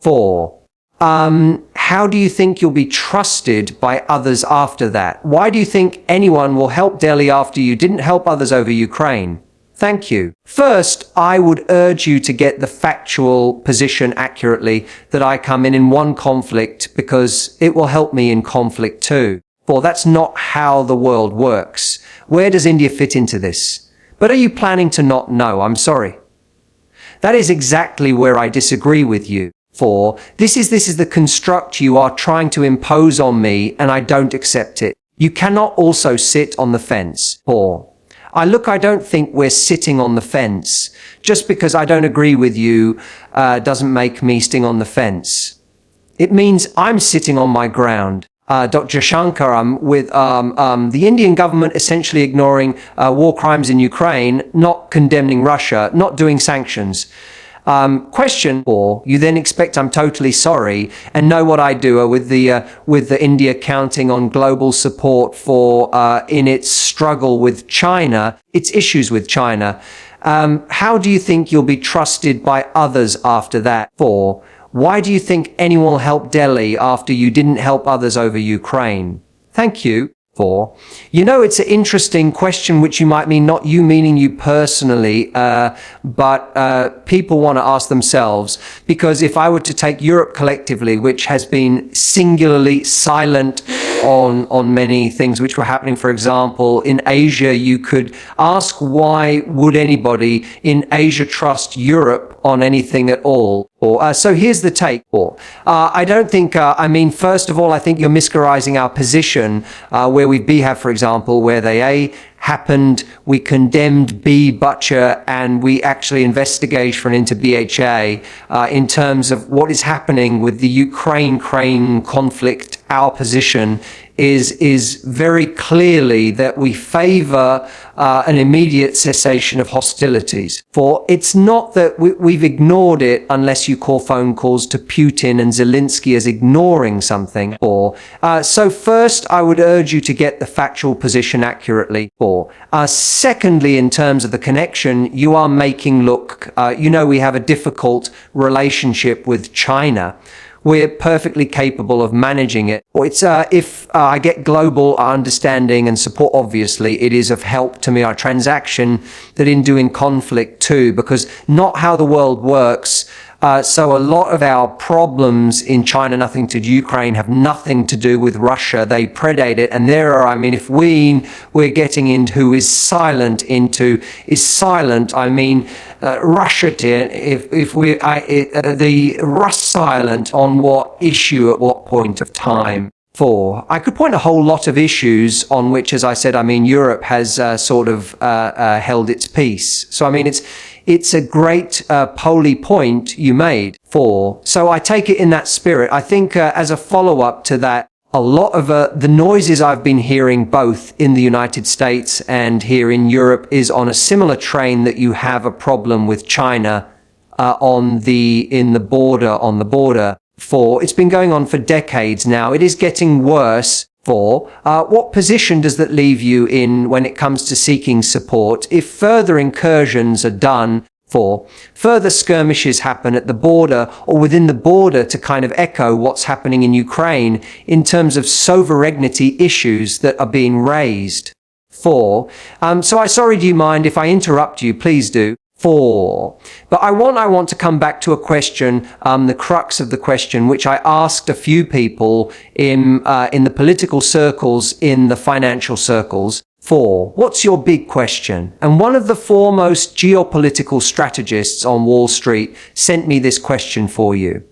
4. How do you think you'll be trusted by others after that? Why do you think anyone will help Delhi after you didn't help others over Ukraine? Thank you. First, I would urge you to get the factual position accurately that I come in one conflict because it will help me in conflict too. For that's not how the world works. Where does India fit into this? But are you planning to not know? I'm sorry. That is exactly where I disagree with you. For this is the construct you are trying to impose on me, and I don't accept it. You cannot also sit on the fence. For I don't think we're sitting on the fence. Just because I don't agree with you doesn't make me sitting on the fence. It means I'm sitting on my ground. Dr. Jaishankar, with the Indian government essentially ignoring war crimes in Ukraine, not condemning Russia, not doing sanctions. Question 4, you then expect I'm totally sorry and know what I do with the India counting on global support for in its struggle with China, its issues with China. How do you think you'll be trusted by others after that? 4. Why do you think anyone will help Delhi after you didn't help others over Ukraine? Thank you. 4. It's an interesting question, which you might mean, not you meaning you personally, but people want to ask themselves, because if I were to take Europe collectively, which has been singularly silent on many things which were happening, for example, in Asia, you could ask, why would anybody in Asia trust Europe on anything at all? So here's the take. I don't think, first of all, I think you're mischaracterizing our position, where we have, for example, where they A, happened, we condemned B, Butcher, and we actually investigation into BHA in terms of what is happening with the Ukraine conflict. Our position is very clearly that we favor an immediate cessation of hostilities. For it's not that we've ignored it, unless you call phone calls to Putin and Zelensky as ignoring something. So first, I would urge you to get the factual position accurately. Secondly, in terms of the connection, you are making look, we have a difficult relationship with China. We're perfectly capable of managing it. If I get global understanding and support, obviously, it is of help to me, our transaction, that in doing conflict too, because not how the world works. So a lot of our problems in China, nothing to Ukraine, have nothing to do with Russia. They predate it. And if we're getting into who is silent, Russia, the Russ silent on what issue at what point of time. I could point a whole lot of issues on which, as I said, Europe has held its peace. So it's a great poly point you made. So I take it in that spirit. I think as a follow-up to that, a lot of the noises I've been hearing both in the United States and here in Europe is on a similar train, that you have a problem with China on the border. It's been going on for decades now. It is getting worse. What position does that leave you in when it comes to seeking support if further incursions are done? Further skirmishes happen at the border or within the border to kind of echo what's happening in Ukraine in terms of sovereignty issues that are being raised. So do you mind if I interrupt you? Please do. But I want to come back to a question, the crux of the question, which I asked a few people in the political circles, in the financial circles. What's your big question? And one of the foremost geopolitical strategists on Wall Street sent me this question for you.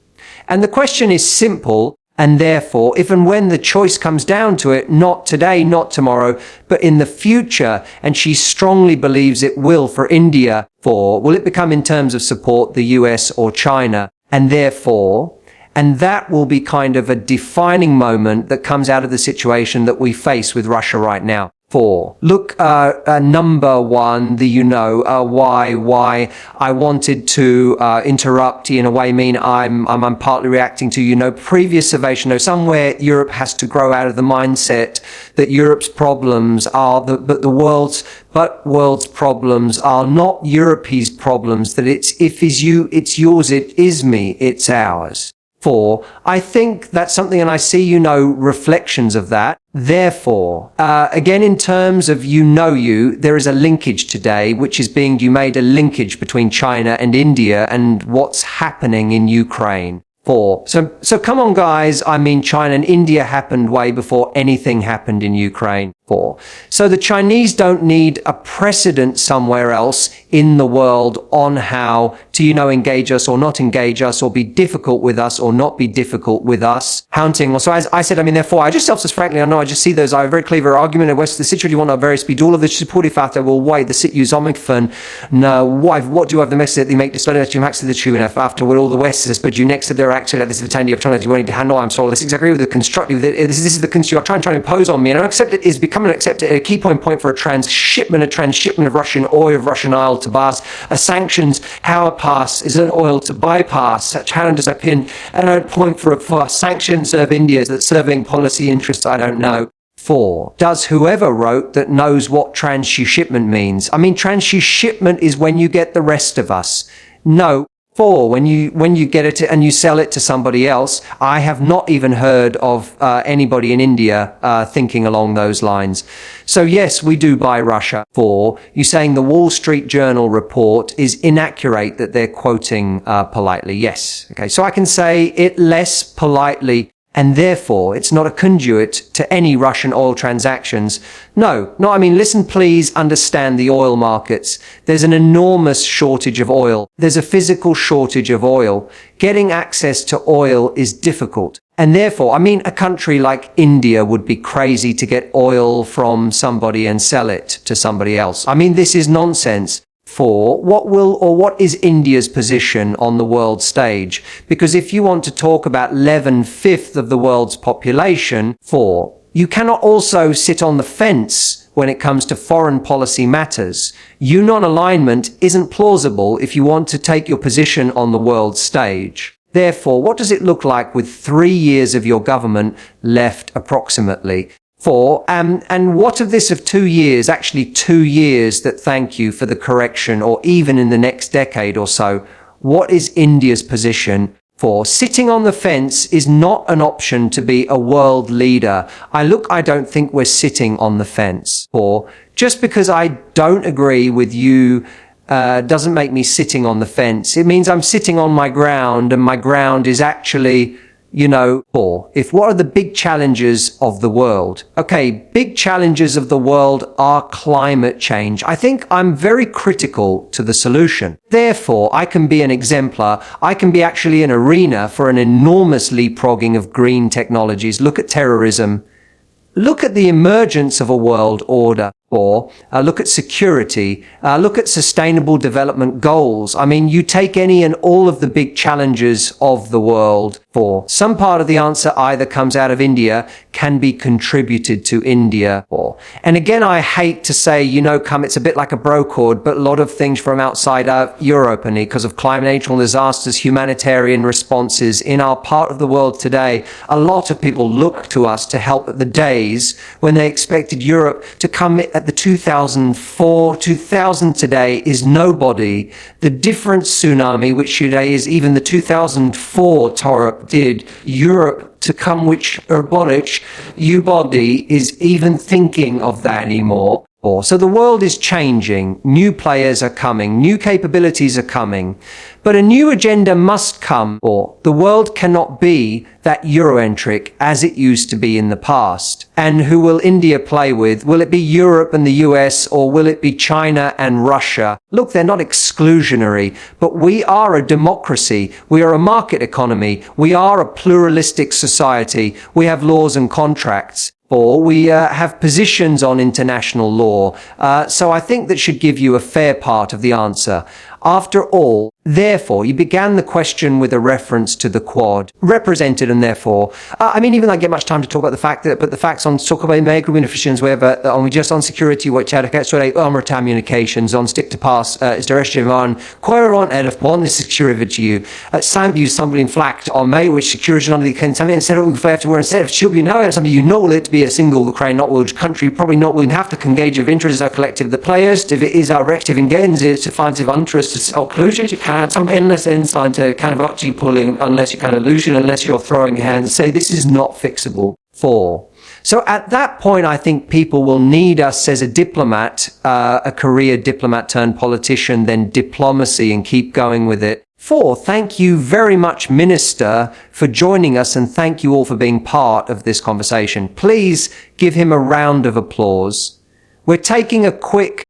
And the question is simple, and therefore, if and when the choice comes down to it, not today, not tomorrow, but in the future, and she strongly believes it will for India, will it become in terms of support the US or China? And therefore, and that will be kind of a defining moment that comes out of the situation that we face with Russia right now. Look, number one, why I wanted to interrupt in a way, I'm partly reacting to, previous observation. Somewhere Europe has to grow out of the mindset that Europe's problems are the world's problems are not Europe's problems, that it's yours, it is me, it's ours. 4. I think that's something, and I see, reflections of that. Therefore, again, in terms of there is a linkage today, which is you made a linkage between China and India and what's happening in Ukraine. 4. So come on, guys. I mean, China and India happened way before anything happened in Ukraine. 4. So the Chinese don't need a precedent somewhere else in the world on how to, engage us or not engage us, or be difficult with us or not be difficult with us. Hunting. So as I said, therefore, I just frankly, I know, I just see those, I have a very clever argument in West, the situation want to very speed, all of the supportive factor will wait, the sit use omicron, no, what do you have the message that they make display that you max the tune after with all the West is, but you next to their actually, this is the time you're trying to do to handle, I'm sorry, this is exactly the constructive, this is the construct, trying to impose on me, and I accept it is becoming accepted a key point for a transshipment of Russian oil, of Russian oil to pass, a sanctions, how a pass is an oil to bypass, such how does that pin, and a point for sanctions of India's that serving policy interests, I don't know. 4. Does whoever wrote that knows what transshipment means? Transshipment is when you get the rest of us. No. 4. When you get it and you sell it to somebody else, I have not even heard of anybody in India thinking along those lines. So yes, we do buy Russia. 4. You're saying the Wall Street Journal report is inaccurate that they're quoting politely. Yes. Okay. So I can say it less politely. And therefore, it's not a conduit to any Russian oil transactions. No, listen, please understand the oil markets. There's an enormous shortage of oil. There's a physical shortage of oil. Getting access to oil is difficult. And therefore, a country like India would be crazy to get oil from somebody and sell it to somebody else. This is nonsense. 4. What is India's position on the world stage? Because if you want to talk about 11/5 of the world's population, 4, you cannot also sit on the fence when it comes to foreign policy matters. Non-alignment isn't plausible if you want to take your position on the world stage. Therefore, what does it look like with 3 years of your government left approximately? 4. And what of this of 2 years, actually 2 years that thank you for the correction, or even in the next decade or so, what is India's position? 4. Sitting on the fence is not an option to be a world leader. I don't think we're sitting on the fence. 4. Just because I don't agree with you doesn't make me sitting on the fence. It means I'm sitting on my ground, and my ground is actually, 4. If what are the big challenges of the world? Okay, big challenges of the world are climate change. I think I'm very critical to the solution. Therefore, I can be an exemplar. I can be actually an arena for an enormous leapfrogging of green technologies. Look at terrorism. Look at the emergence of a world order. 4. Look at security. Look at sustainable development goals. You take any and all of the big challenges of the world. 4. Some part of the answer either comes out of India, can be contributed to India. 4. And again, I hate to say, it's a bit like a brocord, but a lot of things from outside Europe, and because of climate, natural disasters, humanitarian responses in our part of the world today, a lot of people look to us to help at the days when they expected Europe to come at the 2004, 2000 today is nobody. The different tsunami, which today is even the 2004 Torah did, Europe to come, which you body is even thinking of that anymore. So the world is changing, new players are coming, new capabilities are coming, but a new agenda must come, or the world cannot be that Eurocentric as it used to be in the past. And who will India play with? Will it be Europe and the US, or will it be China and Russia? Look, they're not exclusionary, but we are a democracy, we are a market economy, we are a pluralistic society, we have laws and contracts. Or we have positions on international law. So I think that should give you a fair part of the answer. After all, therefore, you began the question with a reference to the Quad, represented, and therefore, even I get much time to talk about the fact that, but the facts on talk about mega beneficiaries, wherever, just on security, which had communications, on stick to pass, is direction on, Queron, and if one is security to you, some you somebody flacked on May, which security on the something instead of instead of should be now, something will it be a single Ukraine, not world country, probably not will have to engage of interest as a collective, the players, if it is our active engagement, it's to find of interest occlusion, you can't, some endless enzyme to kind of actually pulling, unless you kind of illusion, unless you're throwing your hands, say this is not fixable. 4. So at that point, I think people will need us as a diplomat, a career diplomat turned politician, then diplomacy, and keep going with it. 4. Thank you very much, Minister, for joining us, and thank you all for being part of this conversation. Please give him a round of applause. We're taking a quick